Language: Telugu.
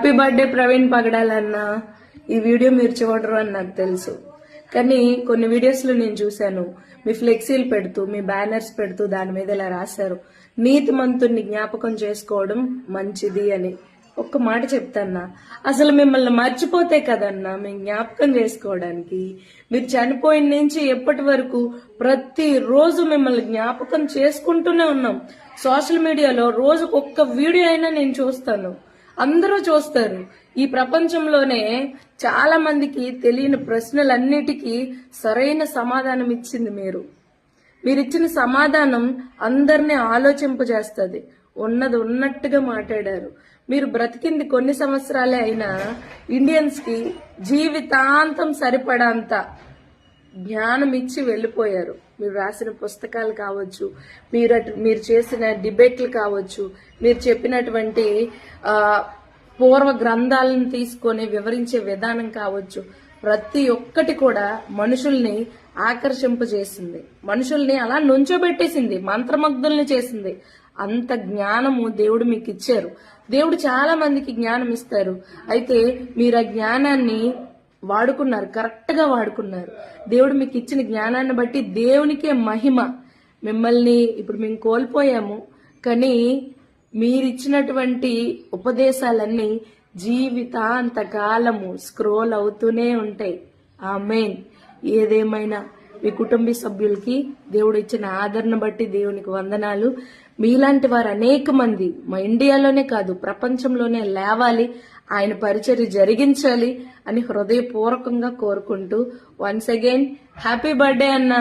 Happy birthday Praveen పగడాలన్న. ఈ వీడియో మీరు చూడరు అని నాకు తెలుసు, కానీ కొన్ని వీడియోస్లో నేను చూశాను. మీ ఫ్లెక్సీలు పెడుతూ, మీ బ్యానర్స్ పెడుతూ దాని మీద ఇలా రాశారు, నీతిమంతుణ్ణి జ్ఞాపకం చేసుకోవడం మంచిది అని. ఒక్క మాట చెప్తాన్నా, అసలు మిమ్మల్ని మర్చిపోతే కదన్నా మేము జ్ఞాపకం చేసుకోవడానికి. మీరు చనిపోయిన నుంచి ఎప్పటి వరకు ప్రతి రోజు మిమ్మల్ని జ్ఞాపకం చేసుకుంటూనే ఉన్నాం. సోషల్ మీడియాలో రోజుకు ఒక్క వీడియో అయినా నేను చూస్తాను, అందరూ చూస్తారు. ఈ ప్రపంచంలోనే చాలా మందికి తెలియని ప్రశ్నలన్నిటికీ సరైన సమాధానం ఇచ్చింది మీరు. మీరిచ్చిన సమాధానం అందరినీ ఆలోచింపజేస్తుంది. ఉన్నది ఉన్నట్టుగా మాట్లాడారు. మీరు బ్రతికింది కొన్ని సంవత్సరాలే అయినా ఇండియన్స్ కి జీవితాంతం సరిపడంత జ్ఞానం ఇచ్చి వెళ్ళిపోయారు. మీరు రాసిన పుస్తకాలు కావచ్చు, మీరు చేసిన డిబేట్లు కావచ్చు, మీరు చెప్పినటువంటి పూర్వ గ్రంథాలను తీసుకొని వివరించే విధానం కావచ్చు, ప్రతి ఒక్కటి కూడా మనుషుల్ని ఆకర్షింపజేసింది, మనుషుల్ని అలా నుంచోబెట్టేసింది, మంత్రమగ్ధుల్ని చేసింది. అంత జ్ఞానము దేవుడు మీకు ఇచ్చారు. దేవుడు చాలా మందికి జ్ఞానం ఇస్తారు. అయితే మీరు ఆ జ్ఞానాన్ని వాడుకున్నారు, కరెక్ట్ గా వాడుకున్నారు. దేవుడు మీకు ఇచ్చిన జ్ఞానాన్ని బట్టి దేవునికే మహిమ. మిమ్మల్ని ఇప్పుడు మేము కోల్పోయాము, కానీ మీరిచ్చినటువంటి ఉపదేశాలన్నీ జీవితాంతకాలము స్క్రోల్ అవుతూనే ఉంటాయి. ఆమేన్. ఏదేమైనా మీ కుటుంబ సభ్యులకి దేవుడు ఇచ్చిన ఆదరణ బట్టి దేవునికి వందనాలు. మీలాంటి వారు అనేక మంది మా ఇండియాలోనే కాదు ప్రపంచంలోనే లేవాలి, ఆయన పరిచర్య జరిగించాలి అని హృదయపూర్వకంగా కోరుకుంటూ వన్స్ అగైన్ హ్యాపీ బర్త్డే అన్నా.